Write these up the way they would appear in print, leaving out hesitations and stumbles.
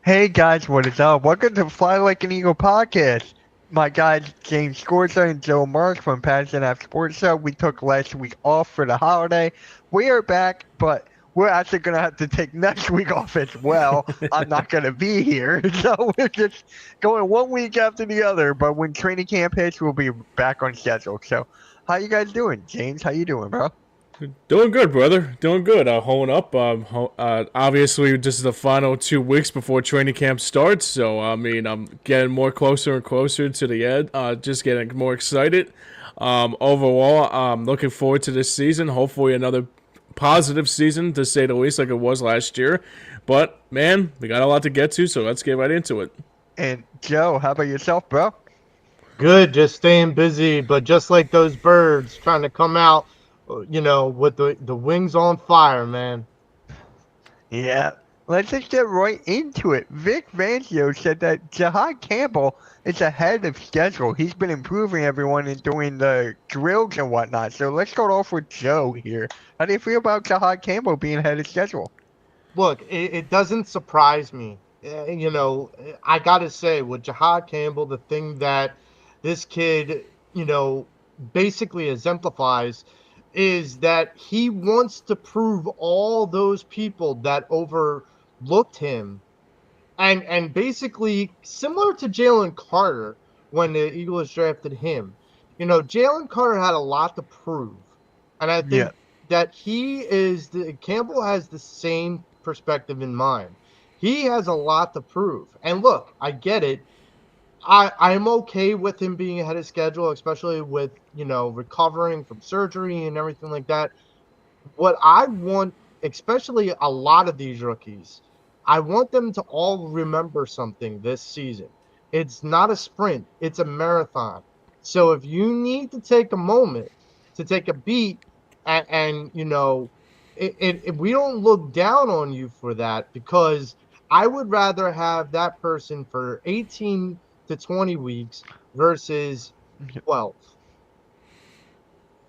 Hey guys, what is up? Welcome to Fly Like an Eagle podcast. My guys James Scorza and Joe Marks from Passion App Sports Show. We took last week off for the holiday. We are back, but we're actually gonna have to take next week off as well. I'm not gonna be here, so we're just going one week after the other. But when training camp hits, we'll be back on schedule. So, how you guys doing, James? How you doing, bro? Doing good, brother. Doing good. Holding up. Obviously, this is the final 2 weeks before training camp starts. So, I mean, I'm getting more closer and closer to the end. Just getting more excited. Overall, I'm looking forward to this season. Hopefully, another positive season, to say the least, like it was last year. But, man, we got a lot to get to, so let's get right into it. And Joe, how about yourself, bro? Good, just staying busy, but just like those birds trying to come out, with the wings on fire, man. Yeah, let's just get right into it. Vic Fangio said that Jihaad Campbell is ahead of schedule. He's been improving everyone and doing the drills and whatnot. So let's start off with Joe here. How do you feel about Jihaad Campbell being ahead of schedule? Look, it doesn't surprise me. I got to say, with Jihad Campbell, the thing that this kid, basically exemplifies is that he wants to prove all those people that overlooked him and basically similar to Jalen Carter when the Eagles drafted him. Jalen Carter had a lot to prove, and I think Yeah. that Campbell has the same perspective in mind. He has a lot to prove, and look, I get it. I'm okay with him being ahead of schedule, especially with recovering from surgery and everything like that. What I want, especially a lot of these rookies, I want them to all remember something this season. It's not a sprint, it's a marathon. So if you need to take a moment to take a beat and we don't look down on you for that, because I would rather have that person for 18 to 20 weeks versus 12.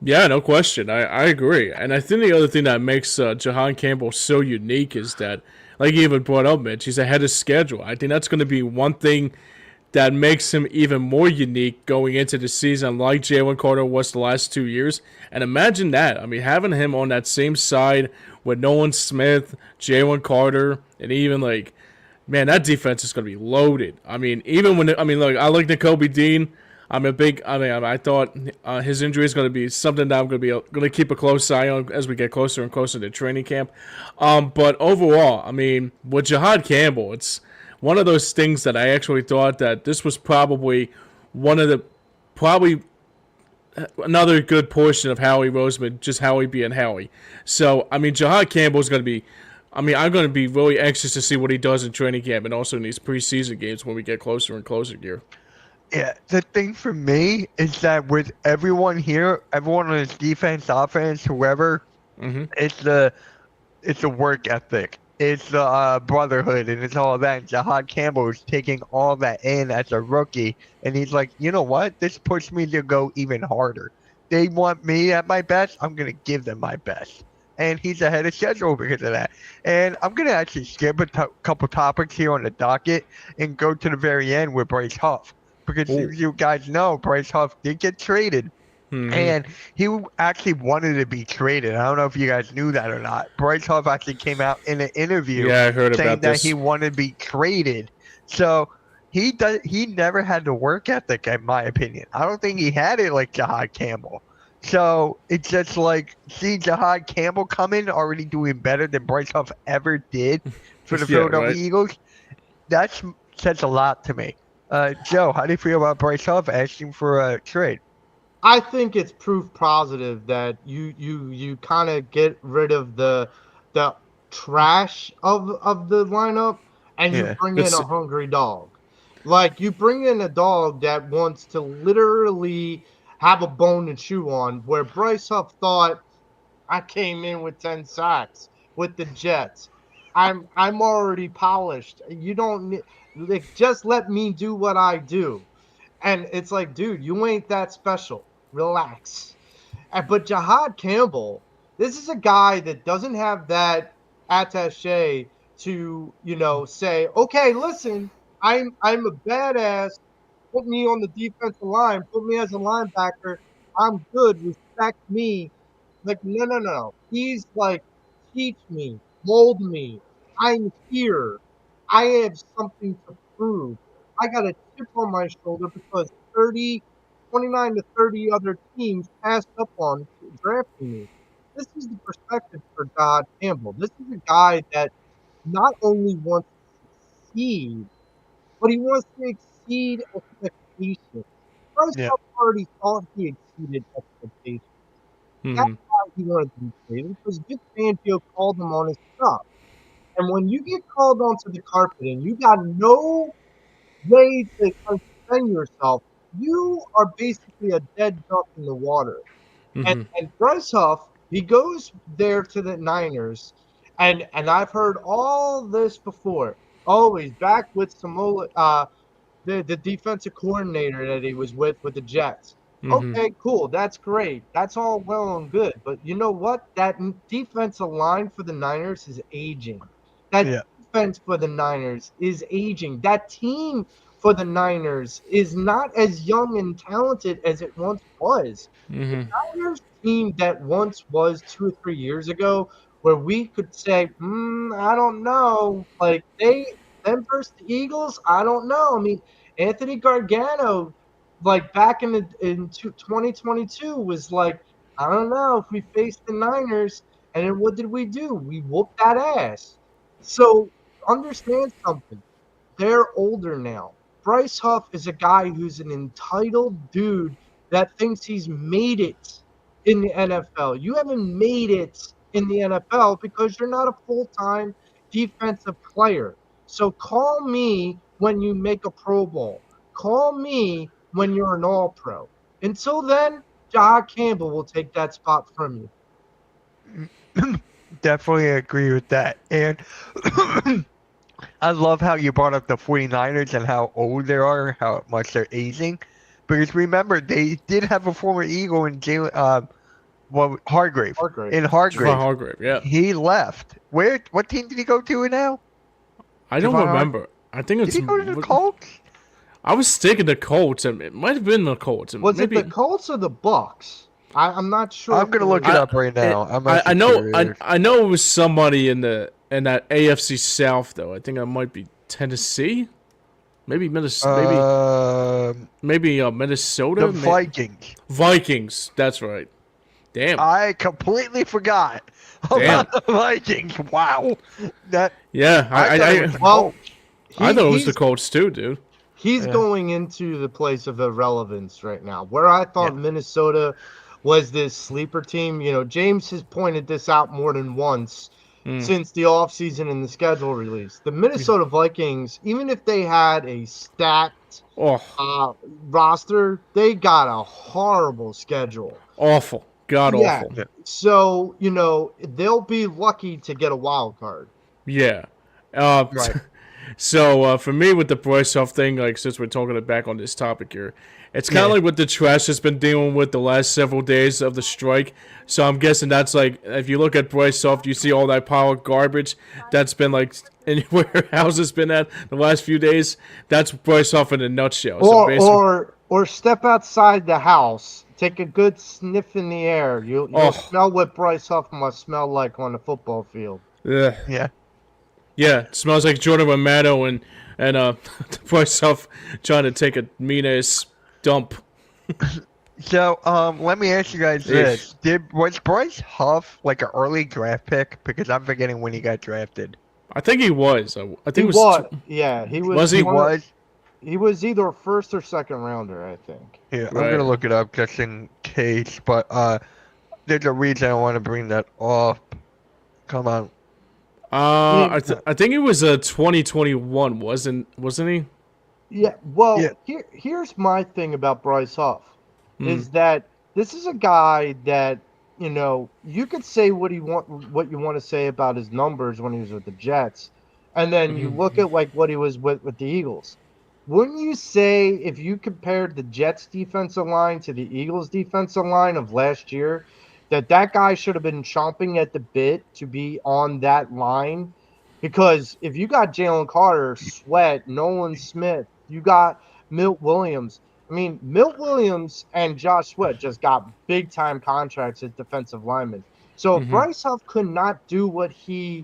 Yeah, no question. I agree. And I think the other thing that makes Jahan Campbell so unique is that, like you even brought up, Mitch, he's ahead of schedule. I think that's going to be one thing that makes him even more unique going into the season, like Jalen Carter was the last 2 years. And imagine that. I mean, having him on that same side with Nolan Smith, Jalen Carter, and even like, man, that defense is going to be loaded. I mean, even when, I mean, look, I like Nakobe Dean. I thought his injury is going to be something that I'm going to keep a close eye on as we get closer and closer to training camp. But overall, I mean, with Jihaad Campbell, it's one of those things that I actually thought that this was probably probably another good portion of Howie Roseman, just Howie being Howie. So, I mean, Jihaad Campbell is going to be. I mean, I'm going to be really anxious to see what he does in training camp and also in these preseason games when we get closer and closer here. Yeah, the thing for me is that with everyone here, everyone on his defense, offense, whoever, Mm-hmm. it's the work ethic. It's the brotherhood, and it's all that. And Jahad Campbell is taking all that in as a rookie, and he's like, you know what? This pushed me to go even harder. They want me at my best. I'm gonna give them my best, and he's ahead of schedule because of that. And I'm gonna actually skip a couple topics here on the docket and go to the very end with Bryce Huff, because Ooh. you guys know Bryce Huff did get traded. Mm-hmm. And he actually wanted to be traded. I don't know if you guys knew that or not. Bryce Huff actually came out in an interview Yeah, I heard saying about that this. he wanted to be traded. So he never had the work ethic, in my opinion. I don't think he had it like Jahad Campbell. So it's just like, see Jahad Campbell coming already doing better than Bryce Huff ever did for the Yeah, Philadelphia right. Eagles. That says a lot to me. Joe, how do you feel about Bryce Huff asking for a trade? I think it's proof positive that you kind of get rid of the trash of the lineup, and you Yeah. bring in It's a hungry dog. Like, you bring in a dog that wants to literally have a bone to chew on, where Bryce Huff thought, I came in with 10 sacks with the Jets. I'm already polished. You don't need, like, just let me do what I do. And it's like, dude, you ain't that special. Relax. But Jahad Campbell, this is a guy that doesn't have that attache to, say, okay, listen, I'm a badass. Put me on the defensive line. Put me as a linebacker. I'm good. Respect me. Like, no, no, no, no. He's like, teach me, mold me. I'm here. I have something to prove. I got a chip on my shoulder because 29 to 30 other teams passed up on drafting me. This is the perspective for God Campbell. This is a guy that not only wants to succeed, but he wants to exceed expectations. Bryce Yeah. Huff already thought he exceeded expectations. That's Hmm. why he wanted to be traded, because Vic Fangio called him on his stuff. And when you get called onto the carpet and you got no way to kind of defend yourself, you are basically a dead duck in the water. And Hmm. and Bryce Huff, he goes there to the Niners, and I've heard all this before. Oh, he's back with Samoa, the defensive coordinator that he was with the Jets. Hmm. Okay, cool. That's great. That's all well and good. But you know what? That defensive line for the Niners is aging. That Yeah. defense for the Niners is aging. That team for the Niners is not as young and talented as it once was. The Hmm. Niners team that once was 2 or 3 years ago, where we could say, I don't know, like them versus the Eagles, I don't know. I mean, Anthony Gargano, like back in 2022, was like, I don't know if we face the Niners, and then what did we do? We whooped that ass. So understand something. They're older now. Bryce Huff is a guy who's an entitled dude that thinks he's made it in the NFL. You haven't made it in the NFL because you're not a full-time defensive player. So call me when you make a Pro Bowl. Call me when you're an All-Pro. Until then, Jihaad Campbell will take that spot from you. Definitely agree with that. And I love how you brought up the 49ers and how old they are, how much they're aging. Because remember, they did have a former Eagle in Jalen, Hargrave. Hargrave. In Javon Hargrave, Hargrave, yeah. he left. What team did he go to now? I don't Javon remember. I think Did it's. he go to the Colts? I was thinking the Colts, and it might have been the Colts, and Was it the maybe. Colts or the Bucks? I'm not sure I'm if gonna it look was. it up right now. I'm I actually know curious. I know it was somebody in that AFC South though. I think it might be Tennessee, maybe Minnesota, maybe The Minnesota, Vikings. Vikings. That's right. Damn, I completely forgot damn. about the Vikings. Wow. That Yeah, I thought it was the Well, Colts. I he, thought it was the he's Colts too, dude. He's Yeah. going into the place of irrelevance right now. Where I Yeah. thought Minnesota was this sleeper team, James has pointed this out more than once Mm. since the offseason and the schedule release. The Minnesota Vikings, even if they had a stacked Oh, roster, they got a horrible schedule. awful, god Yeah. awful. Yeah. So, they'll be lucky to get a wild card. Yeah. Uh, Right. So for me, with the Bryce Huff thing, like since we're talking back on this topic here, it's kind of Yeah. like what the trash has been dealing with the last several days of the strike. So I'm guessing that's like if you look at Bryce Huff, you see all that pile of garbage that's been like anywhere house has been at the last few days. That's Bryce Huff in a nutshell. So Or basically, or step outside the house, take a good sniff in the air. You'll oh, smell what Bryce Huff must smell like on the football field. ugh. Yeah. Yeah, it smells like Jordan Romano and Bryce Huff trying to take a mean ass dump. So, let me ask you guys this: was Bryce Huff like an early draft pick? Because I'm forgetting when he got drafted. I think he was. I think He it was. was, yeah, he was. Was he? He one of- was. He was either first or second rounder, I think. Here, I'm Right. gonna look it up just in case. But there's a reason I want to bring that up. Come on. I think it was 2021, wasn't he? Yeah. Well, Yeah. here's my thing about Bryce Huff Hmm. is that this is a guy that you could say what you want to say about his numbers when he was with the Jets, and then you look at like what he was with the Eagles. Wouldn't you say if you compared the Jets defensive line to the Eagles defensive line of last year, that guy should have been chomping at the bit to be on that line? Because if you got Jalen Carter, Sweat, Nolan Smith, you got Milt Williams. I mean, Milt Williams and Josh Sweat just got big time contracts as defensive linemen. So if Bryce Huff could not do what he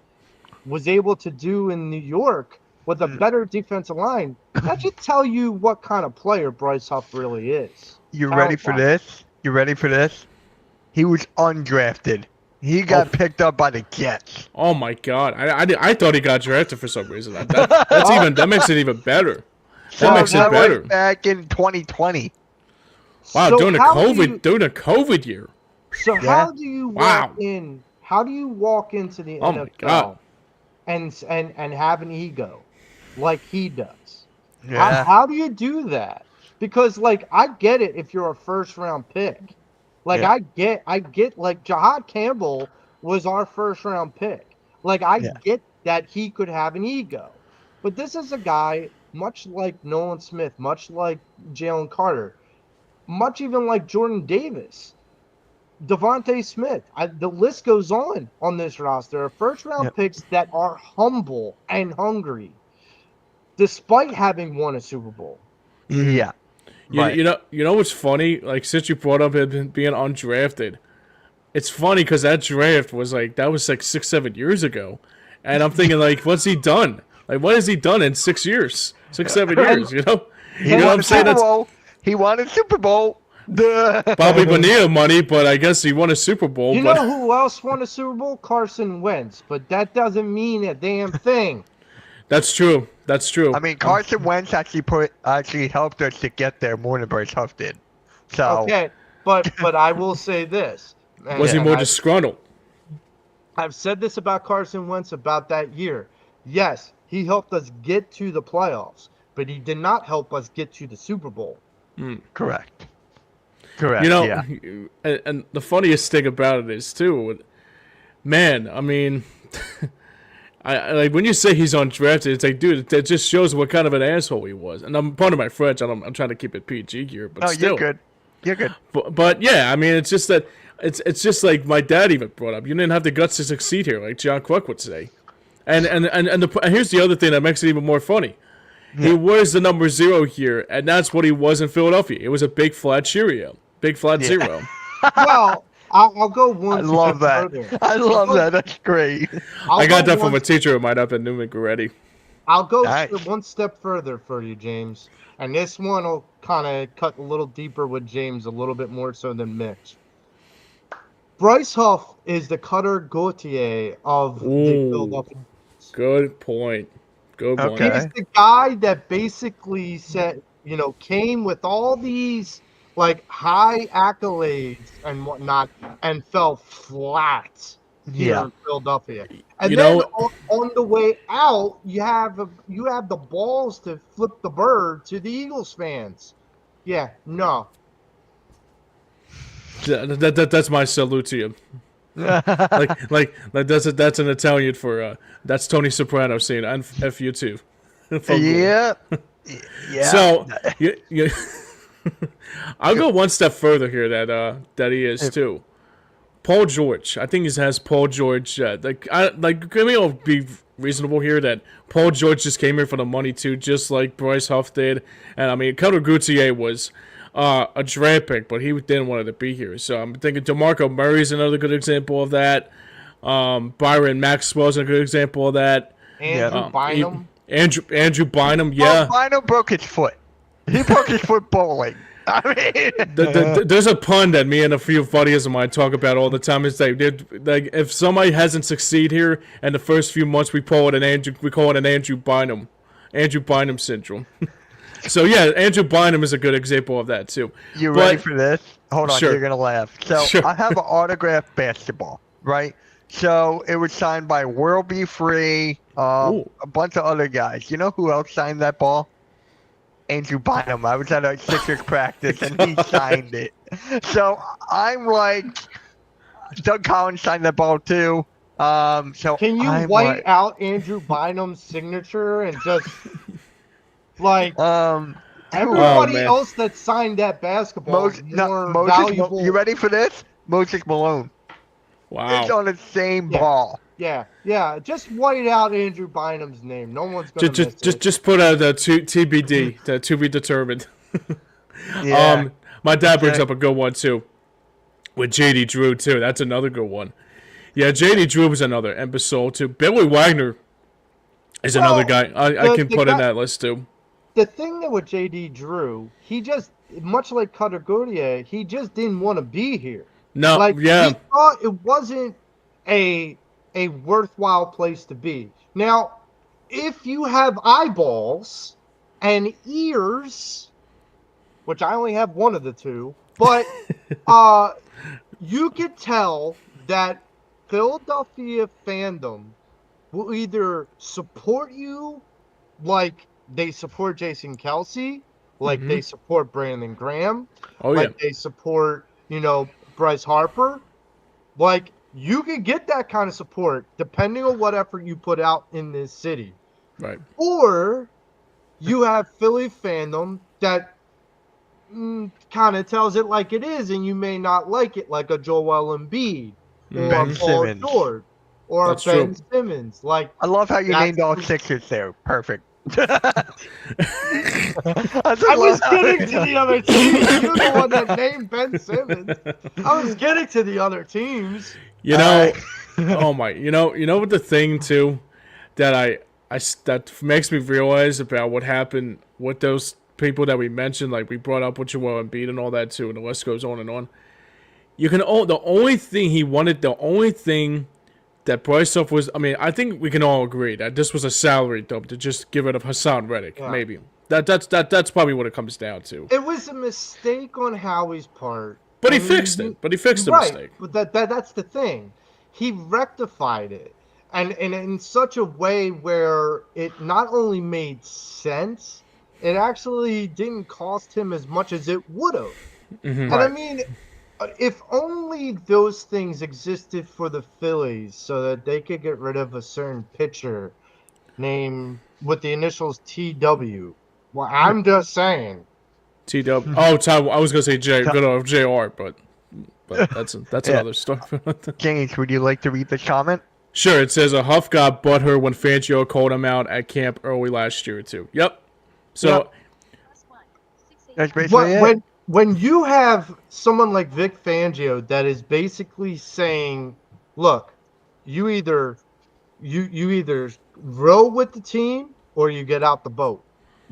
was able to do in New York with a better defensive line, that should tell you what kind of player Bryce Huff really is. You ready for this? You ready for this? He was undrafted. He got picked up by the Jets. Oh my God! I thought he got drafted for some reason. That makes it even better. That makes it better. Back in 2020. Wow, So during the COVID year. So how do you walk in? How do you walk into the Oh my NFL God. and have an ego like he does? Yeah. How do you do that? Because like I get it if you're a first round pick. Like I get like Jihaad Campbell was our first round pick. Like I get that he could have an ego. But this is a guy much like Nolan Smith, much like Jalen Carter, much even like Jordan Davis, Devontae Smith. The list goes on this roster of first round picks that are humble and hungry despite having won a Super Bowl. Yeah. Right. You know what's funny? Like, since you brought up him being undrafted, it's funny because that draft was like 6-7 years ago, and I'm thinking like, what's he done? Like, what has he done in 6 years, 6-7 years? You know what I'm saying? He won a Super Bowl. Bobby Bonilla money, but I guess he won a Super Bowl. You know who else won a Super Bowl? Carson Wentz, but that doesn't mean a damn thing. That's true. That's true. I mean, Carson Wentz actually helped us to get there more than Bryce Huff did. So okay, but I will say this: was he more disgruntled? I've said this about Carson Wentz about that year. Yes, he helped us get to the playoffs, but he did not help us get to the Super Bowl. Correct. You know, and the funniest thing about it is too, man. I mean. I like when you say he's undrafted, it's like, dude, that just shows what kind of an asshole he was. And I'm part of my French, and I'm trying to keep it PG here, but still, you're good. But yeah, I mean, it's just that it's just like my dad even brought up. You didn't have the guts to succeed here, like John Quick would say. And here's the other thing that makes it even more funny. Yeah. He wears the number 0 here, and that's what he was in Philadelphia. It was a big flat Cheerio, big flat 0. Well. I'll go one. I love that. Further. I love that. That's great. I got that from a teacher of mine up at Newman Goretti. I'll go one step further for you, James. And this one will kind of cut a little deeper with James, a little bit more so than Mitch. Bryce Huff is the Cutter Gauthier of the Philadelphia. Good point. Good point. He's the guy that basically said, came with all these like high accolades and whatnot, and fell flat here in Philadelphia. And then on the way out, you have the balls to flip the bird to the Eagles fans. Yeah, no. That's my salute to you. like that's an Italian for that's Tony Soprano saying F you too. Yeah. So you I'll go one step further here that he is too. Paul George. I think he has Paul George. Can we all be reasonable here that Paul George just came here for the money too, just like Bryce Huff did? And I mean, Cutter Gauthier was a draft pick, but he didn't want to be here. So I'm thinking DeMarco Murray's another good example of that. Byron Maxwell's a good example of that. Andrew Bynum. Andrew Bynum, yeah. Well, Bynum broke his foot. He broke his foot bowling. I mean, there's a pun that me and a few buddies of mine talk about all the time. It's like if somebody hasn't succeeded here in the first few months, we call it an Andrew Bynum syndrome. So yeah, Andrew Bynum is a good example of that too. Ready for this? Hold on, sure. You're gonna laugh. So I have an autographed basketball, right? So it was signed by World Be Free, a bunch of other guys. You know who else signed that ball? Andrew Bynum. I was at a Sixers practice and he signed it. So I'm like, Doug Collins signed that ball too. So can you white out Andrew Bynum's signature and just like everybody else that signed that basketball is more valuable? You ready for this? Moses Malone. Wow. It's on the same ball. Yeah. Just white out Andrew Bynum's name. No one's gonna miss it. Just put out the TBD, the to be determined. Yeah. My dad brings Okay. up a good one too, with JD Drew too. That's another good one. Yeah, JD Drew is another imbecile too. Billy Wagner is another Well, guy I the can the put in guy, that list too. the thing that with JD Drew, he just much like Cutter Gauthier, he just didn't want to be here. No, Like yeah, he thought it wasn't a a worthwhile place to be. Now, if you have eyeballs and ears, which I only have one of the two, but you could tell that Philadelphia fandom will either support you like they support Jason Kelsey, like they support Brandon Graham, oh yeah, like they support, Bryce Harper. Like you can get that kind of support depending on what effort you put out in this city. right. Or you have Philly fandom that kind of tells it like it is, and you may not like it, like a Joel Embiid or Ben Mhm. Paul Simmons. George or That's true. Ben Simmons. Like I love how you that's named all Sixers there. Perfect. I just I love was how getting to the other teams. You're the one that named Ben Simmons. I was getting to the other teams. You know, oh my, you know what the thing too that that makes me realize about what happened with those people that we mentioned, like we brought up with Joel Embiid and all that too, and the list goes on and on. You can the only thing he wanted, the only thing that Bryce Huff was. I mean, I think we can all agree that this was a salary dump to just get rid of Hassan Reddick. Yeah. Maybe that's probably what it comes down to. It was a mistake on Howie's part. But he And fixed it. But he fixed the right, mistake. but that's the thing. He rectified it. And in such a way where it not only made sense, it actually didn't cost him as much as it would have. And I Right. mean, if only those things existed for the Phillies so that they could get rid of a certain pitcher named with the initials TW. Well, I'm just saying. T Dub. Oh, Ty, I was gonna say good old Jr. But that's Yeah. another story. James, would you like to read the comment? Sure, it says a Huff got butthurt when Fangio called him out at camp early last year too. Yep. So That's basically it. When you have someone like Vic Fangio that is basically saying, "Look, you either row with the team or you get out the boat,"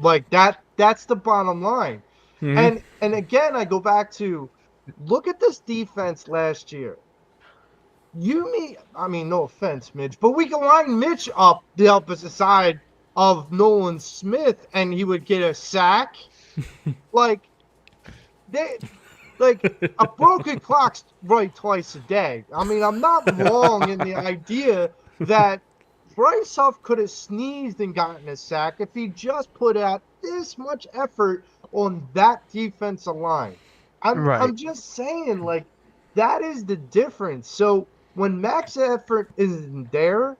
like that's the bottom line. mhm. And again, I go back to look at this defense last year. I mean, no offense, Mitch, but we can line Mitch up the opposite side of Nolan Smith, and he would get a sack. like a broken clock's right twice a day. I mean, I'm not wrong in the idea that Bryce Huff could have sneezed and gotten a sack if he just put out this much effort on that defensive line. Right. I'm just saying, like, that is the difference. So when Max effort isn't there,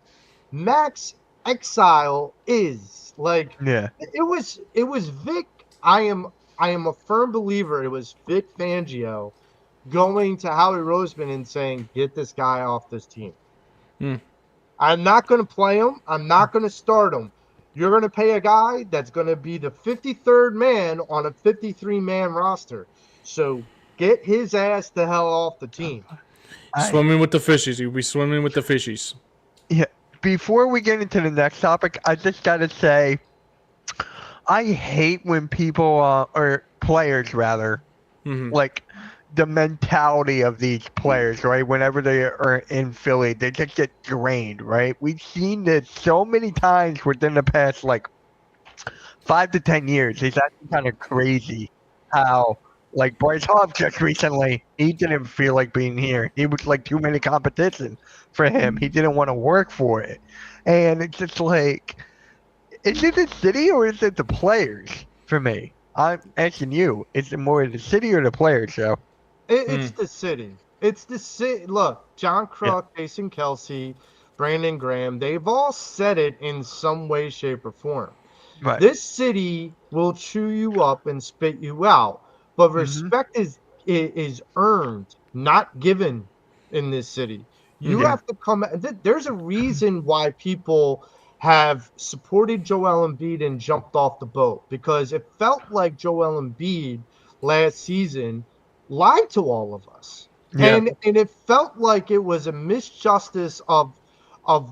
Max exile is. Like, Yeah. it was Vic. I am a firm believer it was Vic Fangio going to Howie Roseman and saying, "Get this guy off this team. I'm not going to play him. I'm not going to start him. You're going to pay a guy that's going to be the 53rd man on a 53-man roster. So get his ass the hell off the team." Swimming with the fishies. You'll be swimming with the fishies. Yeah. Before we get into the next topic, I just gotta say, I hate when people or players rather, like the mentality of these players, right? Whenever they are in Philly, they just get drained, right? We've seen this so many times within the past like 5 to 10 years. It's actually kind of crazy how, like Bryce Harper just recently, he didn't feel like being here. He was like too many competition for him. He didn't want to work for it. And it's just like, is it the city or is it the players for me? I'm asking you, is it more the city or the players, Joe? It's the city. It's the city. Look, John Kruk, Jason Kelsey, Brandon Graham, they've all said it in some way, shape, or form. Right. This city will chew you up and spit you out, but respect is earned, not given in this city. You have to come. There's a reason why people have supported Joel Embiid and jumped off the boat, because it felt like Joel Embiid last season lied to all of us. Yeah. And it felt like it was a misjustice of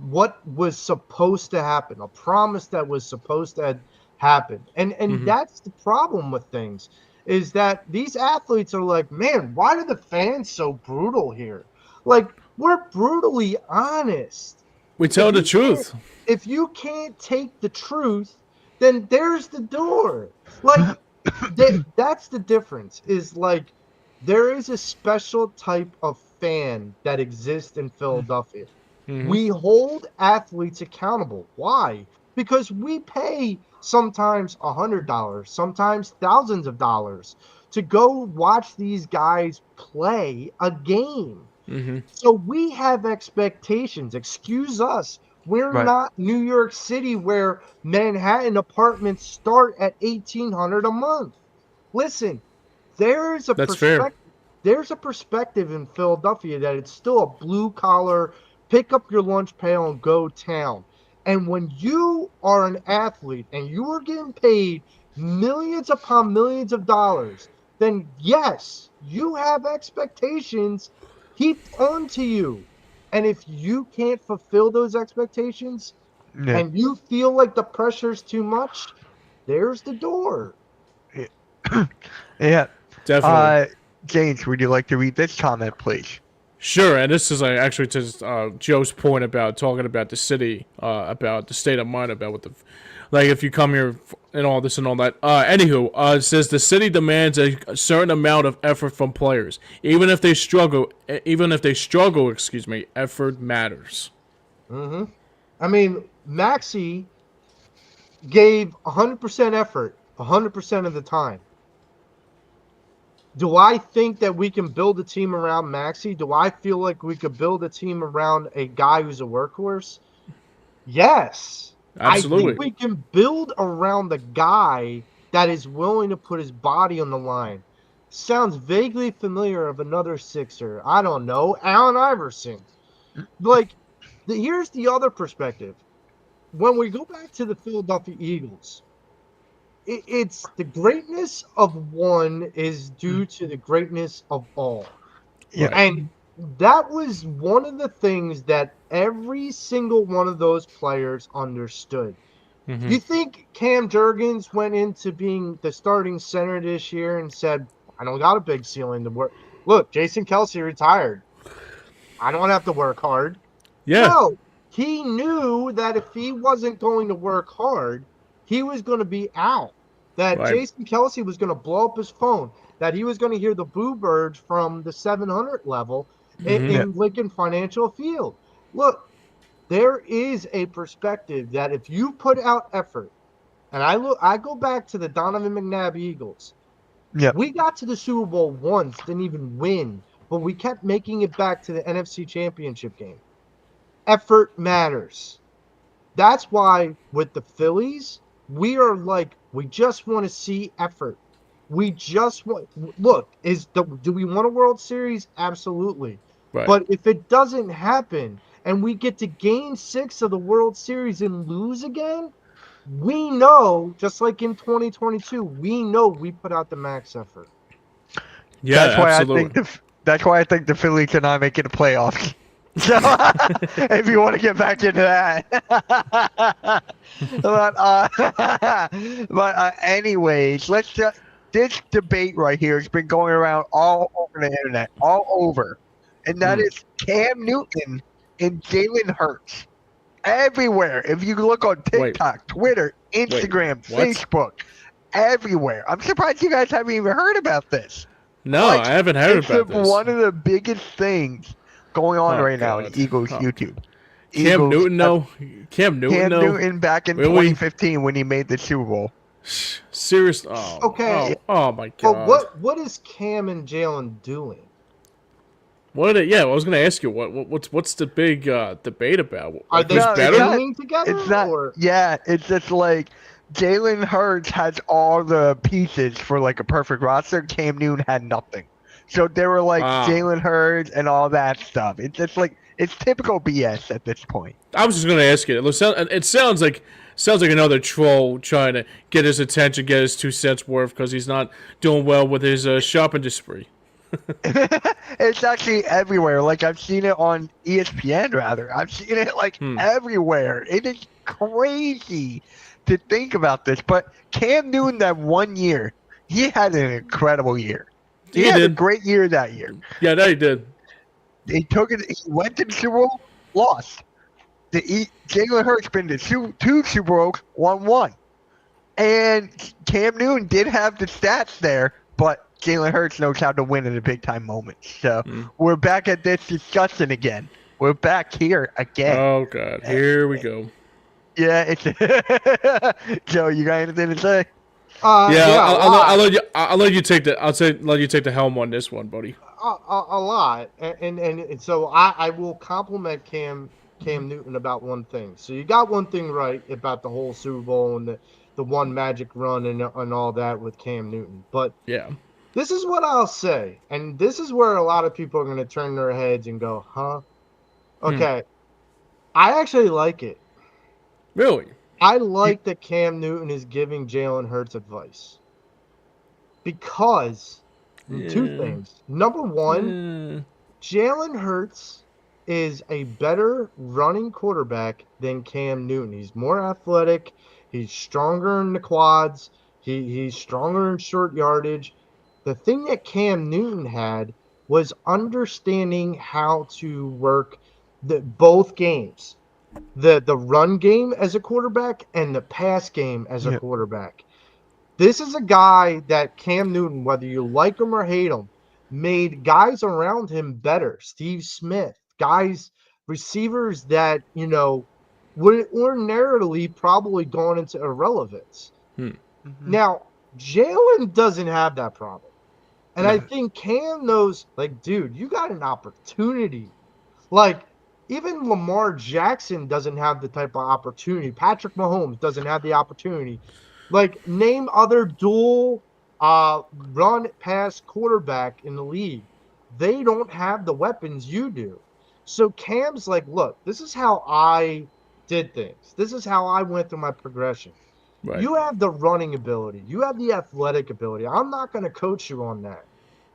what was supposed to happen, a promise that was supposed to happen. And that's the problem with things, is that these athletes are like, man, why are the fans so brutal here? Like, we're brutally honest. We tell the truth. If you can't take the truth, then there's the door. Like, that's the difference, is like, there is a special type of fan that exists in Philadelphia. We hold athletes accountable. Why? Because we pay sometimes $100, sometimes thousands of dollars to go watch these guys play a game. So we have expectations. Excuse us. We're not New York City, where Manhattan apartments start at $1,800 a month. Listen, there's a perspective. There's a perspective in Philadelphia that it's still a blue collar, pick up your lunch pail and go town. And when you are an athlete and you are getting paid millions upon millions of dollars, then yes, you have expectations heaped onto you. And if you can't fulfill those expectations and you feel like the pressure's too much, there's the door. Yeah. Definitely. James, would you like to read this comment, please? Sure, and this is actually to Joe's point about talking about the city, about the state of mind, about what the, like, if you come here and all this and all that. Anywho, it says the city demands a certain amount of effort from players, even if they struggle. Excuse me, effort matters. I mean, Maxey gave 100% effort 100% of the time. Do I think that we can build a team around Maxey? Do I feel like we could build a team around a guy who's a workhorse? Yes. Absolutely. I think we can build around the guy that is willing to put his body on the line. Sounds vaguely familiar of another Sixer. I don't know. Allen Iverson. Like, here's the other perspective. When we go back to the Philadelphia Eagles, it's the greatness of one is due to the greatness of all. Yeah. And that was one of the things that every single one of those players understood. You think Cam Jurgens went into being the starting center this year and said, I don't got a big ceiling to work. Look, Jason Kelce retired. I don't have to work hard. Yeah. No, he knew that if he wasn't going to work hard, he was going to be out. That Jason Kelce was going to blow up his phone. That he was going to hear the boo birds from the 700 level in Lincoln Financial Field. Look, there is a perspective that if you put out effort, and I go back to the Donovan McNabb Eagles. Yeah. We got to the Super Bowl once, didn't even win, but we kept making it back to the NFC Championship game. Effort matters. That's why with the Phillies, we are like, we just want to see effort. We just want, look, do we want a World Series? Absolutely. Right. But if it doesn't happen and we get to Game 6 of the World Series and lose again, we know, just like in 2022, we know we put out the max effort. Yeah, that's why absolutely. That's why I think the Phillies are not making the playoffs. So, if you want to get back into that. but anyways, let's just, this debate right here has been going around all over the internet, all over. And that is Cam Newton and Jalen Hurts. Everywhere. If you look on TikTok, Twitter, Instagram, Facebook, everywhere. I'm surprised you guys haven't even heard about this. No, I haven't heard about this. It's one of the biggest things going on right now in Eagles YouTube. Cam Newton back in 2015 when he made the Super Bowl. Seriously? Oh my God. But what is Cam and Jalen doing? I was going to ask you what's the big debate about? Are they better together? It's not. Yeah, it's just like Jalen Hurts has all the pieces for like a perfect roster. Cam Newton had nothing. So they were like Jalen Hurts and all that stuff. It's just like It's typical BS at this point. I was just gonna ask you. It sounds like another troll trying to get his attention, get his 2 cents worth because he's not doing well with his shopping spree. It's actually everywhere. Like I've seen it on ESPN. Rather, I've seen it like everywhere. It is crazy to think about this. But Cam Newton, that 1 year, he had an incredible year. He had a great year that year. Yeah, that he did. He took it. He went to the Super Bowl, lost. Jalen Hurts been to two Super Bowls, won one. And Cam Newton did have the stats there, but Jalen Hurts knows how to win in the big time moments. So we're back at this discussion again. We're back here again. Oh God, here we go. Yeah, it's Joe. You got anything to say? I'll let you take the helm on this one, buddy. A lot, and so I will compliment Cam Newton about one thing. So you got one thing right about the whole Super Bowl and the one magic run and all that with Cam Newton. But yeah, this is what I'll say, and this is where a lot of people are going to turn their heads and go, "Huh? Okay." I actually like it. Really? I like that Cam Newton is giving Jalen Hurts advice because two things. Number one, Jalen Hurts is a better running quarterback than Cam Newton. He's more athletic. He's stronger in the quads. He's stronger in short yardage. The thing that Cam Newton had was understanding how to work both games. The run game as a quarterback and the pass game as a quarterback. This is a guy that Cam Newton, whether you like him or hate him, made guys around him better. Steve Smith, receivers that, would ordinarily probably gone into irrelevance. Now, Jalen doesn't have that problem. And I think Cam knows, like, dude, you got an opportunity. Like, even Lamar Jackson doesn't have the type of opportunity. Patrick Mahomes doesn't have the opportunity. Like, name other dual run pass quarterback in the league. They don't have the weapons you do. So Cam's like, look, this is how I did things. This is how I went through my progression. Right. You have the running ability. You have the athletic ability. I'm not going to coach you on that.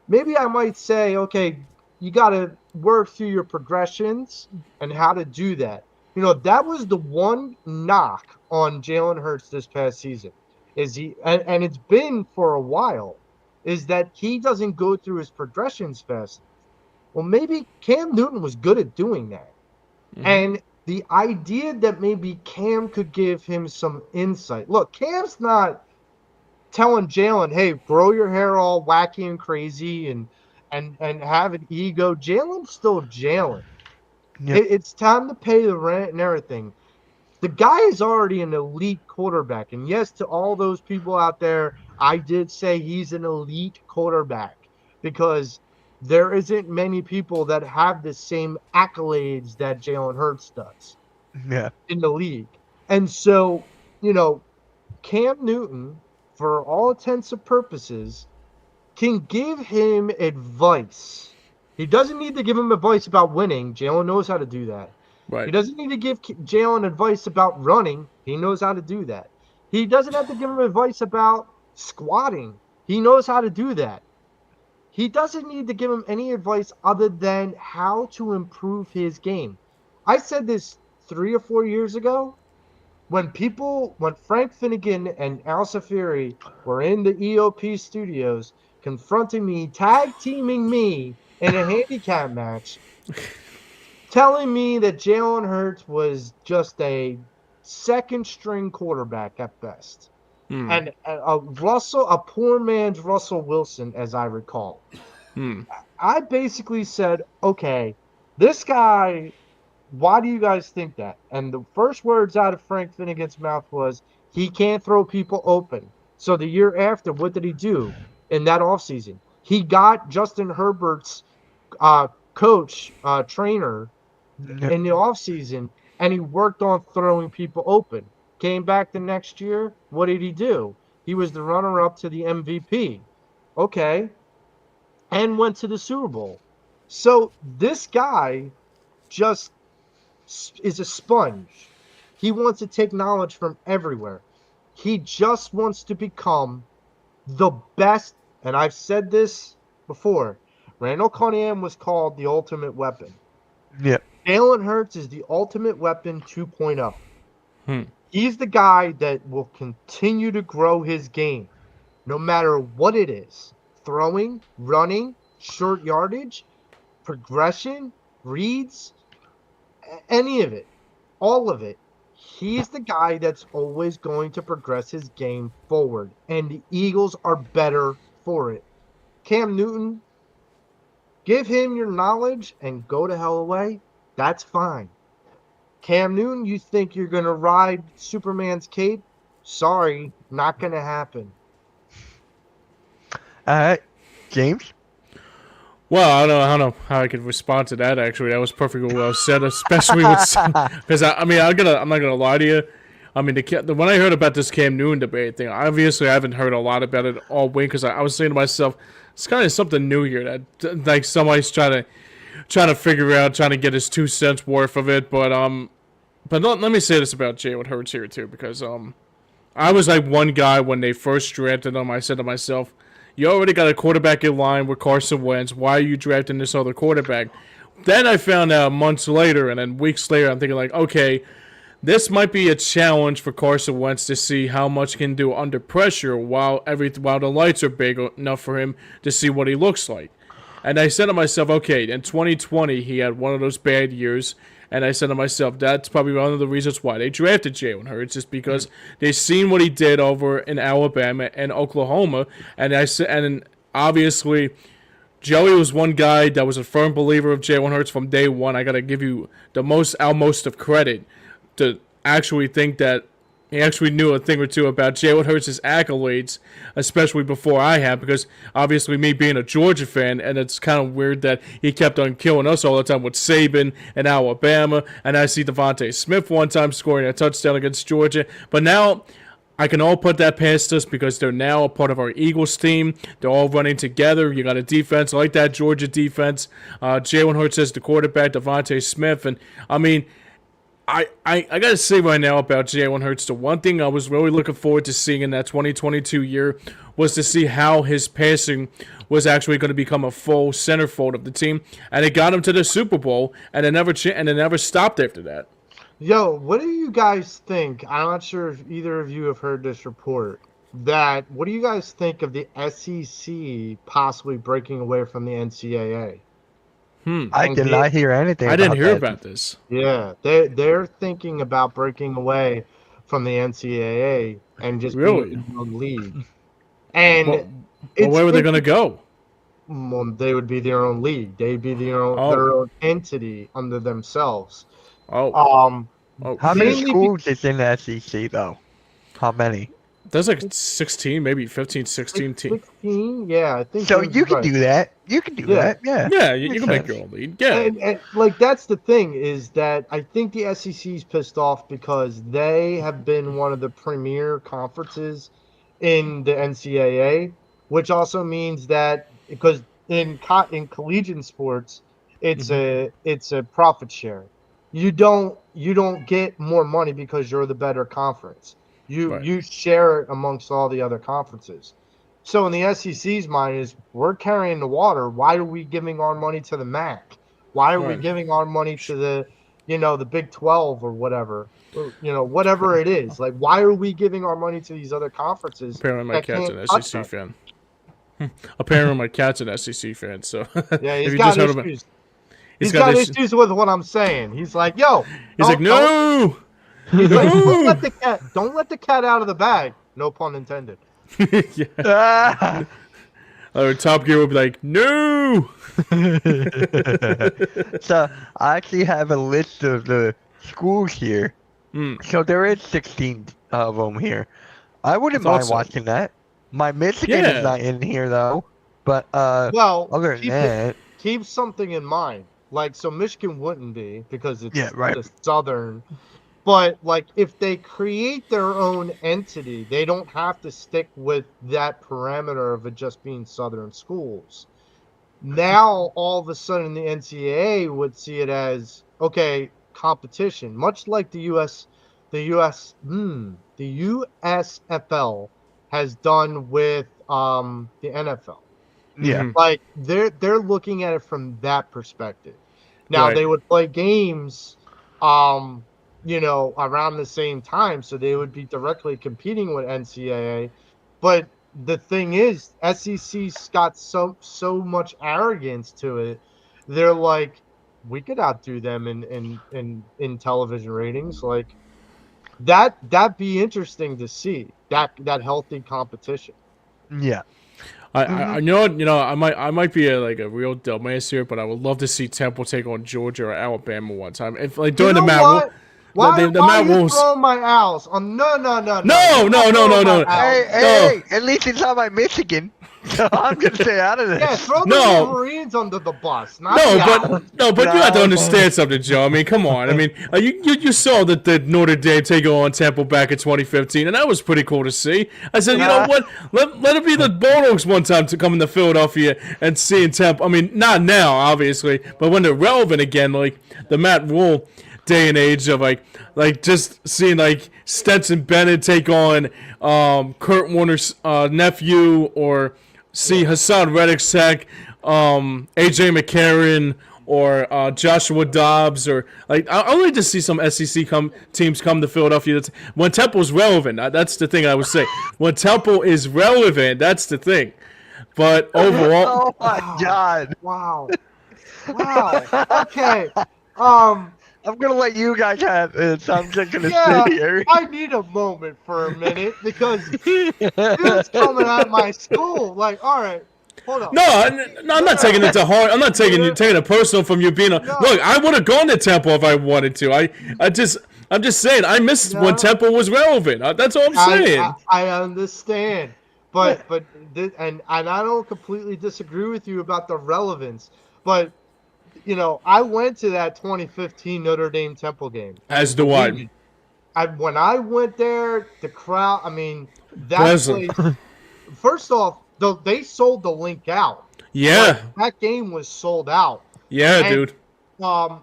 Maybe I might say, okay, you got to work through your progressions and how to do that. That was the one knock on Jalen Hurts this past season. And it's been for a while, is that he doesn't go through his progressions fast. Well, maybe Cam Newton was good at doing that. And the idea that maybe Cam could give him some insight. Look, Cam's not telling Jalen, hey, grow your hair all wacky and crazy and have an ego. Jalen's still Jalen. Yep. It's time to pay the rent and everything. The guy is already an elite quarterback. And yes, to all those people out there, I did say he's an elite quarterback because there isn't many people that have the same accolades that Jalen Hurts does in the league. And so, Cam Newton, for all intents and purposes, can give him advice. He doesn't need to give him advice about winning. Jalen knows how to do that. Right. He doesn't need to give Jalen advice about running. He knows how to do that. He doesn't have to give him advice about squatting. He knows how to do that. He doesn't need to give him any advice other than how to improve his game. I said this 3 or 4 years ago when Frank Finnegan and Al Safiri were in the EOP studios confronting me, tag teaming me in a handicap match, telling me that Jalen Hurts was just a second string quarterback at best. And a poor man's Russell Wilson, as I recall. I basically said, okay, this guy, why do you guys think that? And the first words out of Frank Finnegan's mouth was, he can't throw people open. So the year after, what did he do in that offseason? He got Justin Herbert's coach, trainer in the offseason, and he worked on throwing people open. Came back the next year. What did he do? He was the runner-up to the MVP. Okay. And went to the Super Bowl. So this guy just is a sponge. He wants to take knowledge from everywhere. He just wants to become the best. And I've said this before. Randall Cunningham was called the ultimate weapon. Yeah. Jalen Hurts is the ultimate weapon 2.0. Hmm. He's the guy that will continue to grow his game no matter what it is. Throwing, running, short yardage, progression, reads, any of it, all of it. He's the guy that's always going to progress his game forward, and the Eagles are better for it. Cam Newton, give him your knowledge and go to hell away. That's fine. Cam Newton, you think you're going to ride Superman's cape? Sorry, not going to happen. All right, James. Well, I don't know how I could respond to that. Actually, that was perfectly well said, especially with because I'm not gonna lie to you. I mean, when I heard about this Cam Newton debate thing, obviously I haven't heard a lot about it all week because I was saying to myself, it's kind of something new here that like somebody's trying to figure out, trying to get his 2 cents worth of it. But let me say this about Jalen Hurts here too, because I was like one guy when they first drafted him. I said to myself, you already got a quarterback in line with Carson Wentz. Why are you drafting this other quarterback? Then I found out months later, and then weeks later, I'm thinking like, okay, this might be a challenge for Carson Wentz to see how much he can do under pressure while the lights are big enough for him to see what he looks like. And I said to myself, okay, in 2020, he had one of those bad years. And I said to myself, that's probably one of the reasons why they drafted Jalen Hurts, is because they've seen what he did over in Alabama and Oklahoma. And obviously, Joey was one guy that was a firm believer of Jalen Hurts from day one. I got to give you our most of credit to actually think that he actually knew a thing or two about Jalen Hurts' accolades, especially before I had, because obviously me being a Georgia fan, and it's kind of weird that he kept on killing us all the time with Saban and Alabama, and I see Devontae Smith one time scoring a touchdown against Georgia, but now I can all put that past us because they're now a part of our Eagles team. They're all running together. You got a defense like that Georgia defense. Jalen Hurts is the quarterback, Devontae Smith, and I mean, I got to say right now about Jalen Hurts, the one thing I was really looking forward to seeing in that 2022 year was to see how his passing was actually going to become a full centerfold of the team, and it got him to the Super Bowl, and it never stopped after that. Yo, what do you guys think? I'm not sure if either of you have heard this report. What do you guys think of the SEC possibly breaking away from the NCAA? I did not hear anything. I didn't hear about this. Yeah, they're thinking about breaking away from the NCAA and just being a league. And where were they going to go? Well, they would be their own league. They'd be their own entity under themselves. How many schools is in the SEC though? How many? There's like 16, maybe 15, 16 teams. 16? Yeah, I think so. You can do that. You can do that. Yeah. Yeah, you can make your own league. Yeah. And like that's the thing is that I think the SEC's pissed off because they have been one of the premier conferences in the NCAA, which also means that because in collegiate sports, it's a profit share. You don't get more money because you're the better conference. You share it amongst all the other conferences. So in the SEC's mind is we're carrying the water. Why are we giving our money to the MAC? Why are we giving our money to the Big 12 or whatever? Whatever it is. Like why are we giving our money to these other conferences? Apparently my cat's an SEC fan. Apparently my cat's an SEC fan. So yeah, he's got issues. He's got issues with what I'm saying. He's like, yo. He's like, no. He's like, don't let the cat out of the bag. No pun intended. Yeah. Top Gear will be like, no. So I actually have a list of the schools here. So there is 16 of them here. I wouldn't mind watching that. My Michigan is not in here though. But other than that, keep something in mind. Like so, Michigan wouldn't be because it's the Southern. But like, if they create their own entity, they don't have to stick with that parameter of it just being Southern schools. Now, all of a sudden, the NCAA would see it as, okay, competition, much like the USFL has done with the NFL. Yeah. Mhm. Like they're looking at it from that perspective. Now Right. they would play games, um, around the same time, so they would be directly competing with NCAA. But the thing is, SEC's got so much arrogance to it. They're like, we could outdo them in television ratings. Like that'd be interesting to see that healthy competition. Yeah. I I might be a real dumbass here, but I would love to see Temple take on Georgia or Alabama one time. If like You during the know Matt what? Why, the why are Matt you Wolves. throwing my owls? Oh, no. No, You're no, not no, throwing no, my no. owls. Hey, No. hey, at least it's not by Michigan. So I'm gonna stay out of Yeah, this. throw the No. Wolverines under the bus, not No, the but owls. you have to No. understand something, Joe. I mean, come on. I mean, you saw that the Notre Dame take on Temple back in 2015, and that was pretty cool to see. I said, you know what? Let it be the Bulldogs one time to come into Philadelphia and seeing Temple. I mean, not now, obviously, but when they're relevant again, like the Matt Rule day and age of like just seeing like Stetson Bennett take on Kurt Warner's nephew, or see Hassan Reddick tech AJ McCarron, or Joshua Dobbs, or like I like to see some SEC teams come to Philadelphia. When Temple's relevant, that's the thing I would say. When Temple is relevant, that's the thing. But overall, Oh my God. Wow. Okay. Um. I'm gonna let you guys have it, so I'm just gonna Yeah, sit here. I need a moment for a minute because dude's coming at my school. Like, all right, hold on. no, I'm not taking it to heart. I'm not taking it personal from you being a look. I would have gone to Temple if I wanted to. I'm just saying I missed when Temple was relevant. That's all I'm saying. I understand, but and I don't completely disagree with you about the relevance, but I went to that 2015 Notre Dame Temple game. As do I. When I went there, the crowd. I mean, that Pleasant. place. First off, they sold the link out. Yeah. That game was sold out. Yeah, And, dude. But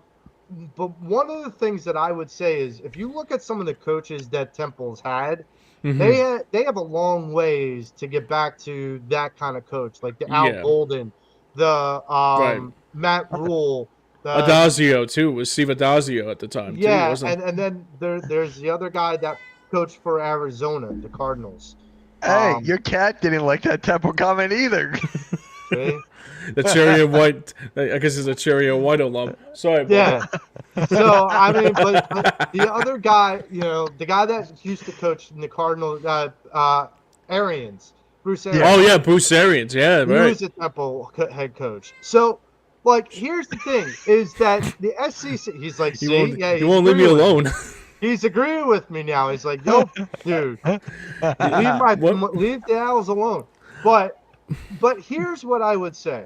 one of the things that I would say is, if you look at some of the coaches that Temple's had, Mm-hmm. they have a long ways to get back to that kind of coach, like the Al Yeah. Golden, the Right. Matt Rule, the Adazio too, was Steve Adazio at the time too, yeah, wasn't and then there's the other guy that coached for Arizona, the Cardinals. Hey, your cat didn't like that Temple comment either. See? the Cherry and White? I guess he's a Cherry and White alum. Sorry, bro. Yeah. So I mean, but the other guy, the guy that used to coach in the Cardinals, Arians, Bruce Arians. Oh yeah, Bruce Arians. Yeah, He right. was a Temple head coach. So, like, here's the thing: is that the SEC? He's like, see, You won't leave me alone. He's agreeing with me now. He's like, yo, dude, leave the Owls alone. But here's what I would say: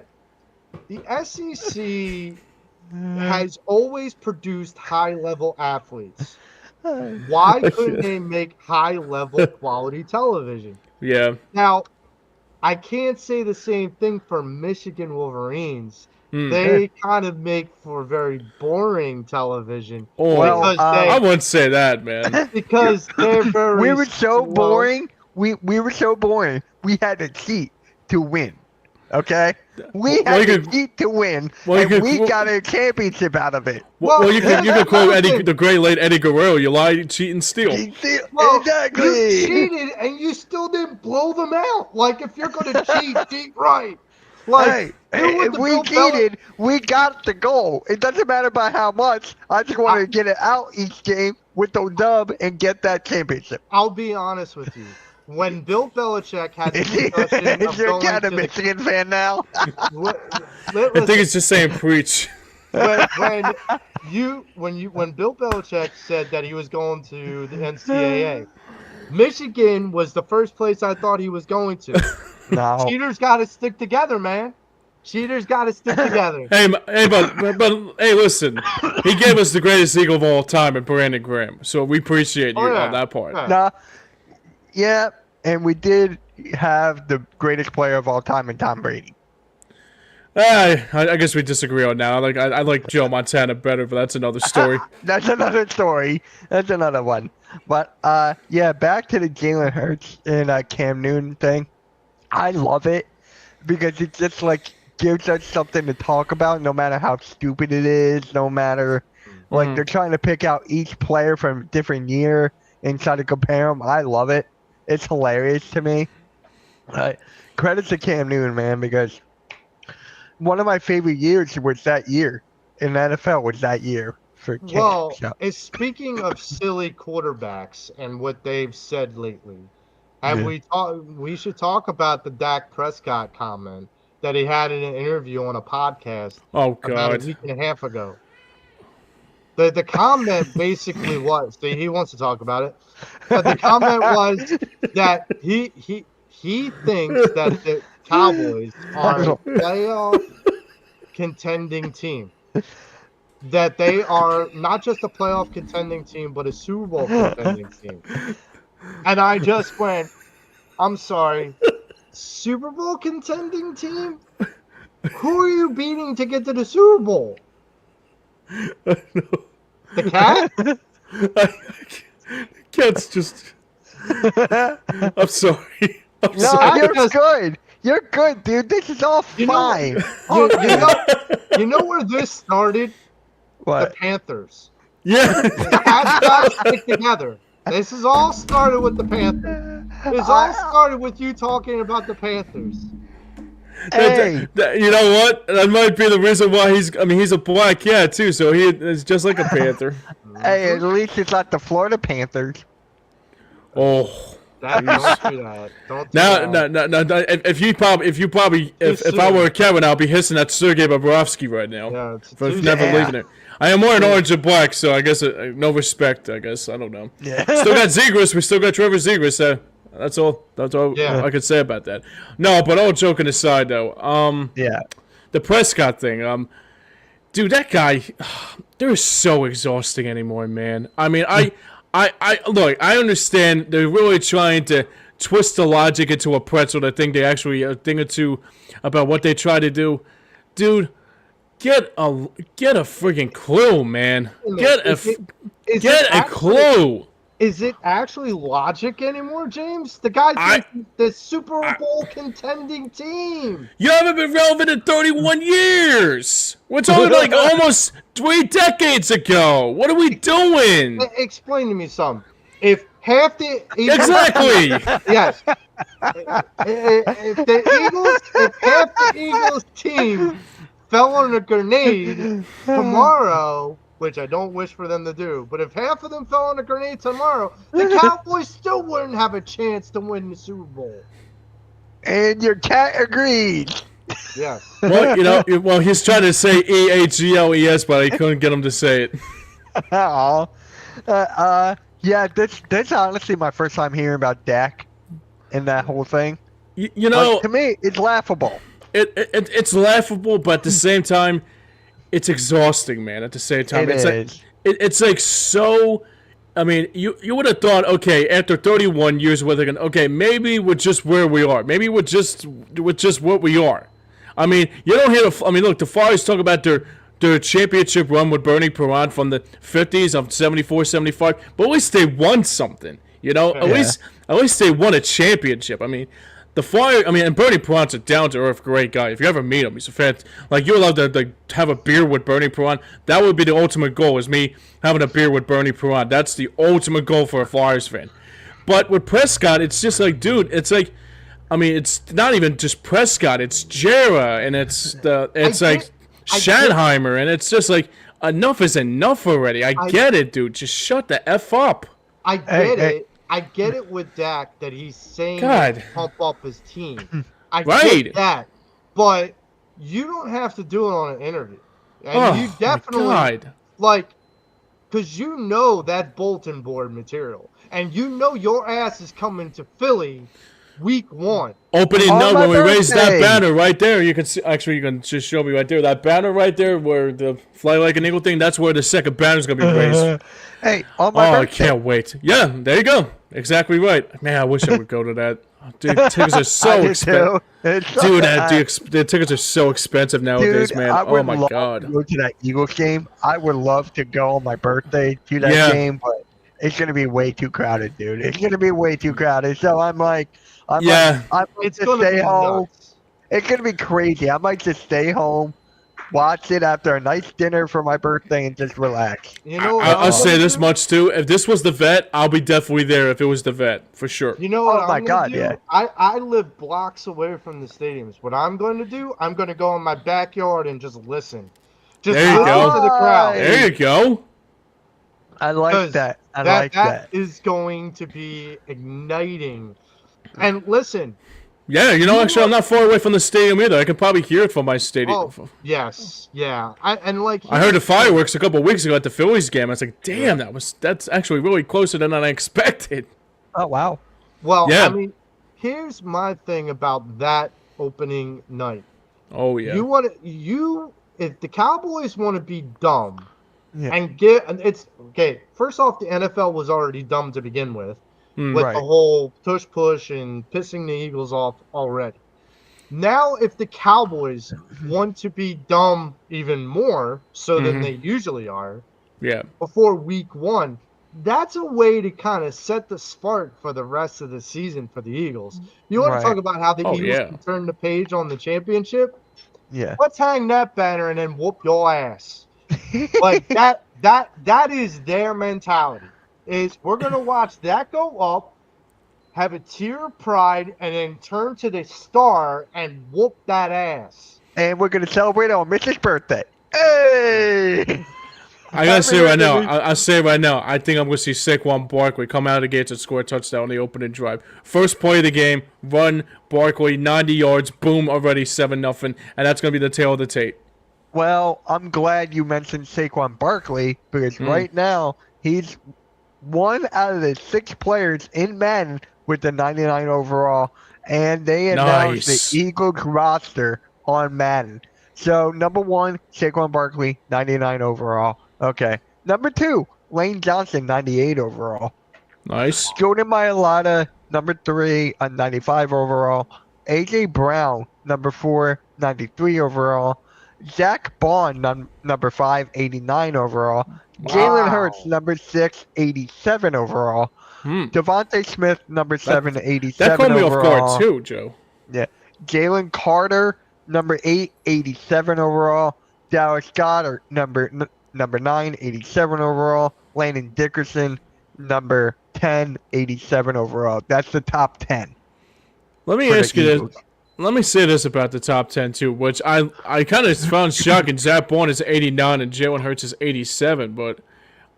the SEC has always produced high-level athletes. Why couldn't they make high-level quality television? Yeah. Now, I can't say the same thing for Michigan Wolverines. Hmm. They kind of make for very boring television. Oh, because I wouldn't say that, man. because they're very We were so slow. boring. We were so boring. We had to cheat to win. Okay? We had to cheat to win, and we got a championship out of it. Well, you could quote the great late Eddie Guerrero. You lie, cheat, and steal. Exactly. You cheated, and you still didn't blow them out. Like, if you're going to cheat right. Like, hey, if we cheated, we got the goal. It doesn't matter by how much. I just wanted to get it out each game with the dub and get that championship. I'll be honest with you. When Bill Belichick had the discussion Is your cat a Michigan fan now? I think it's just saying preach. when Bill Belichick said that he was going to the NCAA, Michigan was the first place I thought he was going to. No. Cheaters got to stick together, man. Cheaters got to stick together. But hey, listen. He gave us the greatest Eagle of all time in Brandon Graham, so we appreciate you on that part. Yeah. Yeah, and we did have the greatest player of all time in Tom Brady. I guess we disagree on now. I like Joe Montana better, but that's another story. That's another story. That's another one. But yeah, back to the Jalen Hurts and Cam Newton thing. I love it because it just like gives us something to talk about, no matter how stupid it is, no matter like they're trying to pick out each player from a different year and try to compare them. I love it. It's hilarious to me. Credit to Cam Newton, man, because one of my favorite years was that year in the NFL. Was that year for Cam? Well, So. speaking of silly quarterbacks and what they've said lately, we should talk about the Dak Prescott comment that he had in an interview on a podcast about God. a week and a half ago. The comment basically was he wants to talk about it, but the comment was that he thinks that the Cowboys are a playoff contending team. That they are not just a playoff contending team, but a Super Bowl contending team. And I just went, I'm sorry, Super Bowl contending team? Who are you beating to get to the Super Bowl? The cat? The cat's just. I'm sorry. I'm No, sorry. you're good. You're good, dude. This is all fine. You know where this started? What? The Panthers. Yeah. The cats got to stick together. This is all started with the Panthers. This all started with you talking about the Panthers. Hey. You know what? That might be the reason why he's a black cat too, so he is just like a panther. Hey, at least it's not the Florida Panthers. Oh. Don't do that. Don't do No. If I were a cat, I'd be hissing at Sergei Bobrovsky right now. Yeah, it's for never leaving it. I am wearing orange and black, so I guess no respect. I guess I don't know. Yeah. Still got Zegras. We still got Trevor Zegras. That's all. That's all Yeah. I could say about that. No, but all joking aside, though. Yeah. The Prescott thing. Dude, that guy. They're so exhausting anymore, man. I mean, I look. I understand they're really trying to twist the logic into a pretzel. To think they actually a thing or two about what they try to do, dude. Get a friggin' clue, man. Get a clue. Is it actually logic anymore, James? The guy's the Super Bowl contending team. You haven't been relevant in 31 years. We're talking like almost 3 decades ago. What are we doing? Explain to me something. If half the Eagles, Exactly. Yes. If half the Eagles team fell on a grenade tomorrow, which I don't wish for them to do, but if half of them fell on a grenade tomorrow, the Cowboys still wouldn't have a chance to win the Super Bowl. And your cat agreed. Yes. Well, he's trying to say EAGLES, but I couldn't get him to say it. Oh. Yeah, that's honestly my first time hearing about Dak and that whole thing. You know, to me, it's laughable. It's laughable, but at the same time, it's exhausting, man. At the same time, it's like so. I mean, you would have thought, okay, after 31 years, maybe we're just where we are. Maybe we're just what we are. I mean, you don't hear. Look, the Flyers talk about their championship run with Bernie Perron from the 50s of 74, 75, but at least they won something. You know, at least they won a championship. I mean. The Flyers, and Bernie Perron's a down-to-earth great guy. If you ever meet him, he's a fan. Like, you're allowed to have a beer with Bernie Perron. That would be the ultimate goal, is me having a beer with Bernie Perron. That's the ultimate goal for a Flyers fan. But with Prescott, it's just like, dude, it's like, it's not even just Prescott. It's Jera, and it's Schottenheimer, and it's just like, enough is enough already. I get it, dude. Just shut the F up. I get it. I get it with Dak that he's saying to pump up his team. I get that, but you don't have to do it on an interview. And you definitely because you know that bulletin board material, and you know your ass is coming to Philly week 1. Opening night when we raise that banner right there. You can see. Actually, you can just show me right there. That banner right there, where the fly like an eagle thing. That's where the second banner is gonna be raised. Hey, on my birthday. I can't wait. Yeah, there you go. Exactly right. Man, I wish I would go to that. Dude, tickets are I so do expensive. too. It's Dude, so- the tickets are so expensive nowadays, Dude, man. I Oh would my love to god. go to that Eagles game. I would love to go on my birthday to that Yeah, game, but it's gonna be way too crowded, dude. It's gonna be way too crowded. So yeah. I might It's just gonna stay be home. nuts. It's gonna be crazy. I might just stay home, watch it after a nice dinner for my birthday, and just relax. You know what I'll I'm say gonna this do? much too. If this was the vet, I'll be definitely there. If it was the vet, for sure. You know what Oh my I'm gonna God, do? yeah. I live blocks away from the stadiums. What I'm going to do? I'm going to go in my backyard and just listen. Just There you listen go. to the crowd. There you go. I like Because that. I that like that that. is going to be igniting. And listen, Yeah, actually, I'm not far away from the stadium either. I can probably hear it from my stadium. oh yes, yeah. And like I heard the here's thing. fireworks a couple of weeks ago at the Phillies game. I was like, damn, Yeah. that's actually really closer than I expected. Oh wow. Well, I Yeah. mean, here's my thing about that opening night. Oh yeah. If the Cowboys want to be dumb Yeah. and get and it's okay. First off, the NFL was already dumb to begin with Mm. Right. the whole tush push and pissing the Eagles off already. Now, if the Cowboys want to be dumb even more, so than they usually are, Yeah. before week 1, that's a way to kind of set the spark for the rest of the season for the Eagles. You want Right. to talk about how the Oh, Eagles yeah. can turn the page on the championship? Yeah. Let's hang that banner and then whoop your ass. Like that is their mentality. Is we're gonna watch that go up, have a tear of pride, and then turn to the star and whoop that ass. And we're gonna celebrate on Mitch's birthday. Hey! I gotta say right now. really- I'll say right now. I think I'm gonna see Saquon Barkley come out of the gates and score a touchdown on the opening drive. First play of the game, run Barkley 90 yards, boom, already 7-0, and that's gonna be the tail of the tape. Well, I'm glad you mentioned Saquon Barkley because right now he's one out of the 6 players in Madden with the 99 overall, and they announced Nice. the Eagles roster on Madden. So number 1, Saquon Barkley, 99 overall. Okay. Number 2, Lane Johnson, 98 overall. Nice. Jordan Mailata, number 3, 95 overall. AJ Brown, number 4, 93 overall. Zach Bond, number 5, 89 overall. Jalen Hurts, number 6, 87 overall. Devontae Smith, number 7, 87 That caught me off overall. guard too, Joe. Yeah. Jalen Carter, number 8, 87 overall. Dallas Goedert, number 9, 87 overall. Landon Dickerson, number 10, 87 overall. That's the top 10. Let me for the ask you this. Eagles. Let me say this about the top 10 too, which I kind of found shocking. Zach Bond is 89 and Jalen Hurts is 87, but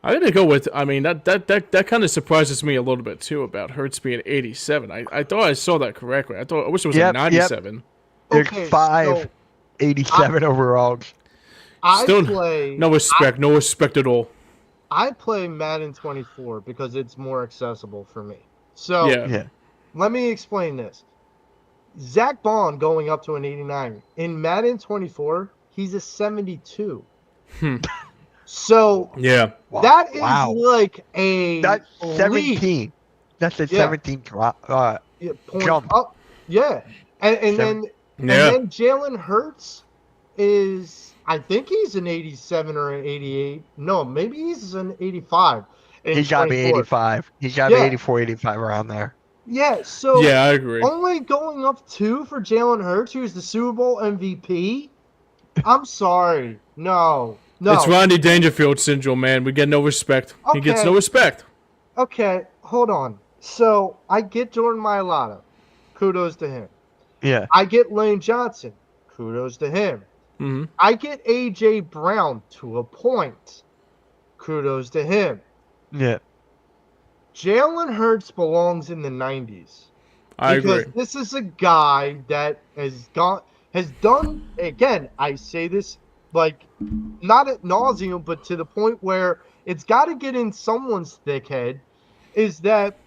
I'm gonna go with. I mean that kind of surprises me a little bit too about Hurts being 87. I thought I saw that correctly. I wish it was a 97. There's Okay, 5, so 87 overall. Still play no respect at all. I play Madden 24 because it's more accessible for me. So Yeah. Yeah. let me explain this. Zach Bond going up to an 89. In Madden 24, he's a 72. So Yeah. that is Wow. like a That's leap. 17. That's a Yeah. 17 drop. Point Jump. up. Yeah. And Seven- then Jalen Hurts is, I think he's an 87 or an 88. No, maybe he's an 85. in He's got to be 24. 85. He's got to Yeah. be 84, 85 around there. Yeah, so Yeah, I agree. only going up 2 for Jalen Hurts, who's the Super Bowl MVP? I'm sorry. No. It's Rodney Dangerfield syndrome, man. We get no respect. He gets Okay. no respect. Okay, hold on. So I get Jordan Mailata. Kudos to him. Yeah. I get Lane Johnson. Kudos to him. hmm I get A.J. Brown to a point. Kudos to him. Yeah. Jalen Hurts belongs in the 90s. I Because agree. this is a guy that has done, again, I say this like not ad nauseum, but to the point where it's got to get in someone's thick head, is that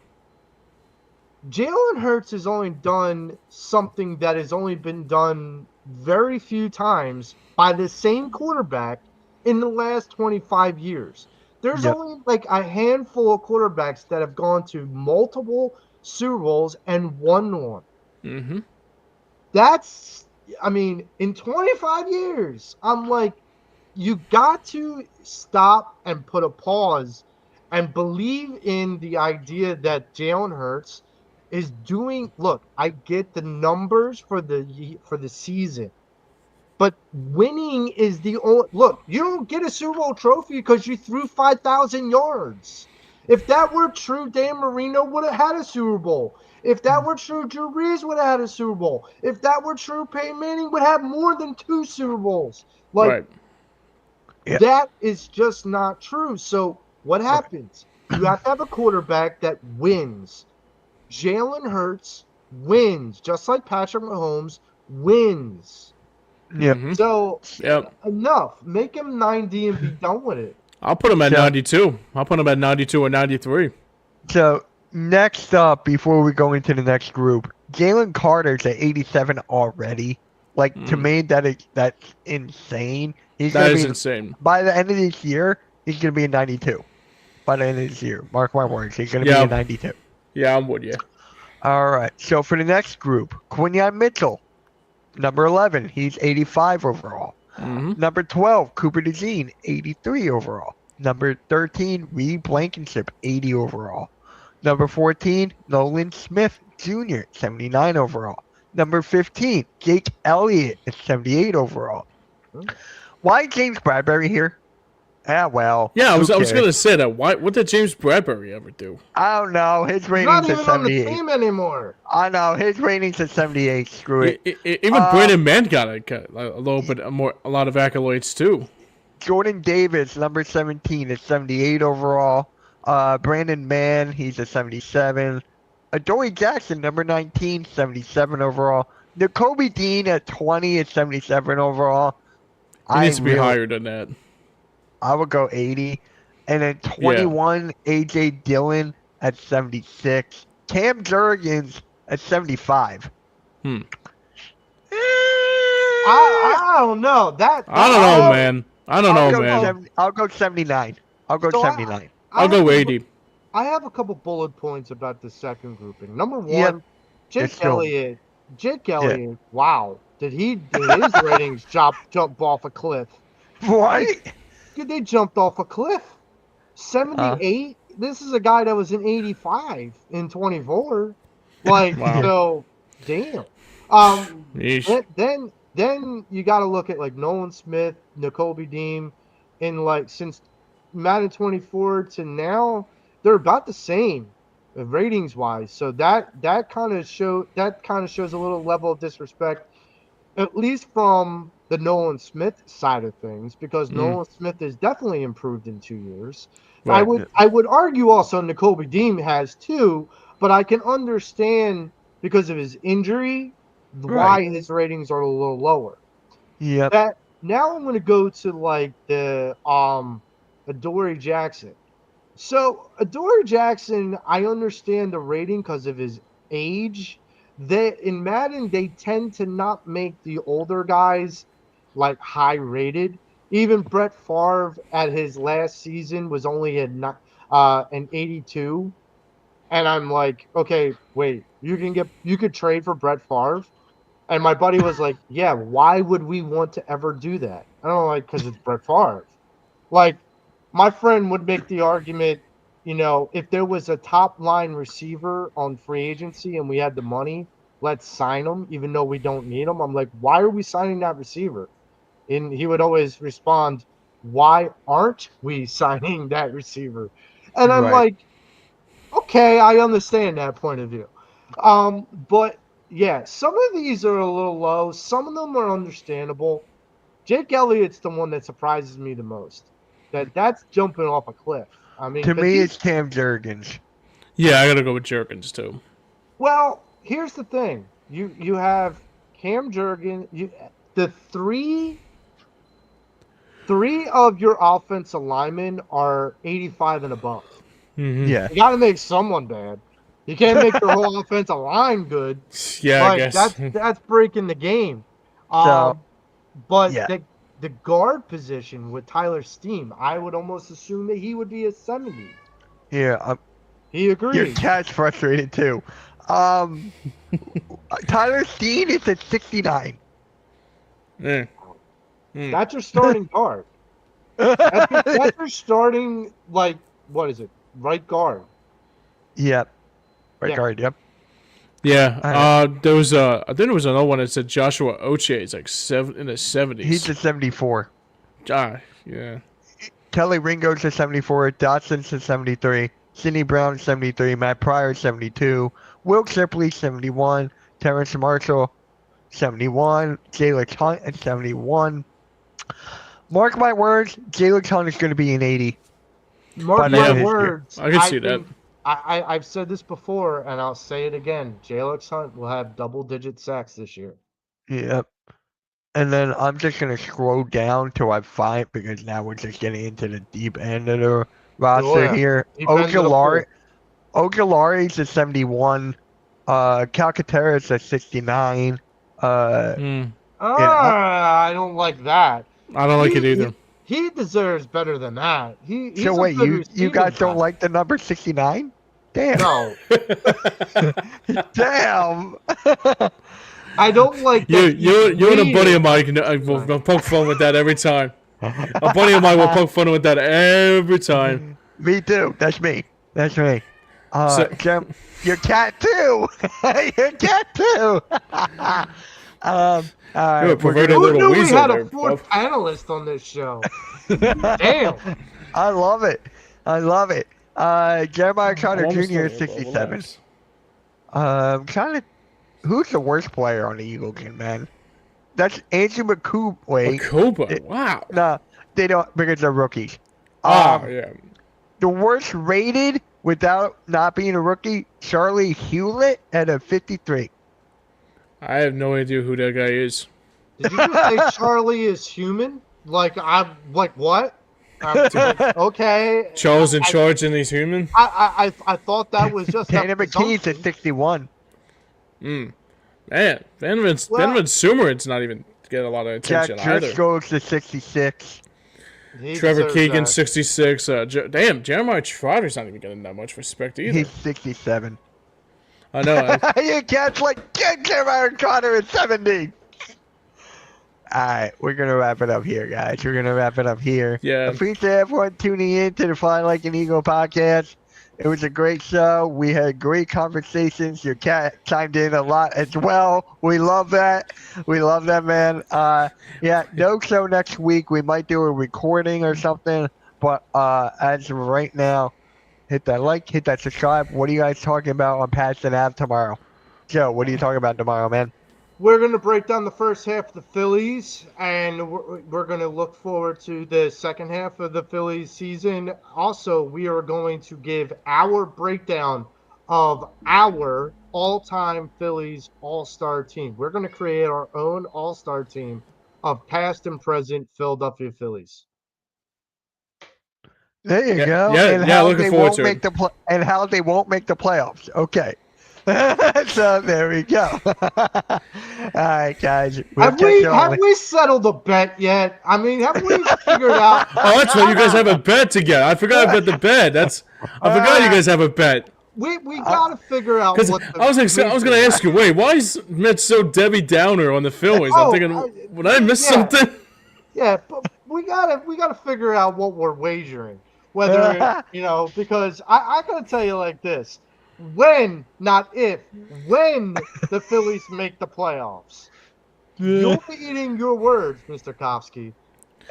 Jalen Hurts has only done something that has only been done very few times by the same quarterback in the last 25 years. There's Yep. only like a handful of quarterbacks that have gone to multiple Super Bowls and won one. Mm-hmm. That's, I mean, in 25 years, I'm like, you got to stop and put a pause and believe in the idea that Jalen Hurts is doing. Look, I get the numbers for the season, but winning is the only look. You don't get a Super Bowl trophy because you threw 5,000 yards. If that were true, Dan Marino would have had a Super Bowl. If that were true, Drew Brees would have had a Super Bowl. If that were true, Peyton Manning would have more than 2 Super Bowls. Like, Right. Yeah. that is just not true. So what happens? You have to have a quarterback that wins. Jalen Hurts wins, just like Patrick Mahomes wins. Yep. Mm-hmm. So Yep. enough. Make him 90 and be done with it. I'll put him at So- 92. I'll put him at 92 or 93. So next up, before we go into the next group, Jalen Carter's at 87 already. Like to me, that's insane. He's That gonna is be insane. by the end of this year. He's gonna be a 92. By the end of this year, mark my words, he's gonna Yeah. be a 92. Yeah, I'm with you. All right. So for the next group, Quinyon Mitchell, number 11, he's 85 overall. Mm-hmm. Number 12, Cooper DeJean, 83 overall. Number 13, Reed Blankenship, 80 overall. Number 14, Nolan Smith Jr., 79 overall. Number 15, Jake Elliott is 78 overall. Why James Bradbury here? Well. Yeah, I was who cares? gonna say that. What did James Bradbury ever do? I don't know. His He's rating's not at even on the 78. team anymore. I know. His rating's at 78. Screw it. Even Brandon Mann got a little bit more, a lot of accolades too. Jordan Davis, number 17, is 78 overall. Brandon Mann, he's a 77. Adoree Jackson, number 19, 77 overall. Nakobe Dean at 20 is 77 overall. He needs to be higher than that. I would go 80. And then 21, A.J. Dillon at 76. Cam Jurgens at 75. I don't know. I don't know, man. I don't know, man. I'll go 79. I'll go So 79. I'll go 80. I have a couple bullet points about the second grouping. Number one, Yep. Jake Let's go. Elliott. Jake Elliott. Wow, did his ratings jump off a cliff? What? Dude, they jumped off a cliff. 78. This is a guy that was in 85 in 24. Like, Wow. so, damn. Yeesh. Then you got to look at like Nolan Smith, Nakobe Dean, and like since Madden 24 to now, they're about the same ratings wise. So that kind of shows a little level of disrespect, at least from the Nolan Smith side of things, because Nolan Smith has definitely improved in 2 years. Right. I would argue also Nakobe Dean has too, but I can understand because of his injury why his ratings are a little lower. Yep. Now I'm going to go to like the Adoree Jackson. So Adoree Jackson, I understand the rating because of his age. In Madden, they tend to not make the older guys like high rated. Even Brett Favre at his last season was only an 82. And I'm like, okay, wait, you could trade for Brett Favre? And my buddy was like, yeah, why would we want to ever do that? I don't know, like, because it's Brett Favre. Like, my friend would make the argument, if there was a top line receiver on free agency and we had the money, let's sign him, even though we don't need him. I'm like, why are we signing that receiver? And he would always respond, why aren't we signing that receiver? And I'm like, okay, I understand that point of view. But yeah, some of these are a little low. Some of them are understandable. Jake Elliott's the one that surprises me the most. That's jumping off a cliff. I mean, To me, it's Cam Jurgens. Yeah, I gotta go with Jerkins too. well, here's the thing. You have Cam Jurgens. The three of your offensive linemen are 85 and above. Mm-hmm. Yeah. You got to make someone bad. You can't make your whole offensive line good. Yeah, Like, I guess. that's breaking the game. So, But yeah. the guard position with Tyler Steen, I would almost assume that he would be a 70. Yeah. He Your agrees. cat's frustrated too. Tyler Steen is at 69. Yeah. That's your starting guard. That's your starting, like, what is it? Right guard. Yep. Right Yeah. guard, yep. Yeah. Alright. There was I think there was another one that said Joshua Oche is like in his 70s. He's at 74. Yeah. Kelly Ringo's at 74. Dotson's at 73. Sidney Brown 73. Matt Pryor 72. Will Shipley 71. Terrence Marshall 71. Jalen Hunt at 71. Mark my words, Jalen Hunt is going to be an 80. Mark Yeah, my words. I can see that. I've said this before, and I'll say it again. Jalen Hunt will have double-digit sacks this year. Yep. And then I'm just going to scroll down till I find, because now we're just getting into the deep end of the roster here. Deep end of the Ogalari's at 71. Calcaterra's at 69. I don't like that. I don't like it either. He deserves better than that. He's So wait, a good you receiving guys don't guy. like the number 69? Damn. No, Damn. I don't like You that. and a buddy of mine will poke fun with that every time. A buddy of mine will poke fun with that every time. Me too. That's me. That's me. So- Your cat too. Your cat too. All right. You're a perverted Who little knew we weasel had there, a fourth Buff. panelist on this show? Damn. I love it. I love it. Jeremiah Conner Almost Jr. is there, 67. relax. Who's the worst player on the Eagles team, man? That's Andrew McCool. Wait. Makuba, wow. No, they don't, because they're rookies. Yeah. The worst rated without not being a rookie, Charlie Hewlett at a 53. I have no idea who that guy is. Did you just say Charlie is human? I'm like what? Okay. Charles in charge and he's human? I thought that was just Tanner a McKee's at presumption. 61. Man, Ben Sumerid's not even getting a lot of Jack attention either. Driscoll's at 66. He Trevor deserves Keegan, that. 66. Damn, Jeremiah Trotters not even getting that much respect either. He's 67. I know. You can't get Jeremiah Conner at 70. Alright, we're going to wrap it up here, guys. We're going to wrap it up here. Yeah. Appreciate everyone tuning in to the Fly Like an Eagle podcast. It was a great show. We had great conversations. Your cat chimed in a lot as well. We love that. We love that, man. Yeah, no show next week. We might do a recording or something. But as of right now, hit that like, hit that subscribe. What are you guys talking about on Passion Ave tomorrow? Joe, what are you talking about tomorrow, man? We're going to break down the first half of the Phillies, and we're going to look forward to the second half of the Phillies season. Also, we are going to give our breakdown of our all-time Phillies all-star team. We're going to create our own all-star team of past and present Philadelphia Phillies. There you go. yeah, and yeah, how looking they forward won't to make it. and how they won't make the playoffs. Okay. So there we go. All right, guys. Have we settled a bet yet? I mean, have we figured out? Oh, that's right. You guys have a bet together. I forgot about the bet. I forgot you guys have a bet. We got to figure out Because what the I was going to ask you, wait, why is Met so Debbie Downer on the Phillies? I'm thinking, would I miss something? Yeah, but we gotta figure out what we're wagering. Whether because I gotta tell you like this: when, not if, when the Phillies make the playoffs, you'll be eating your words, Mr. Kofsky.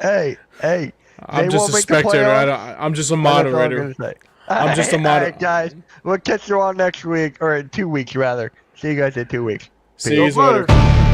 Hey. I'm They just won't a make the spectator. playoffs. I'm just a That's all I'm moderator. gonna say. I'm just a All moderator. right, guys. We'll catch you all next week, or in 2 weeks, rather. See you guys in 2 weeks. See you Go later. Birds.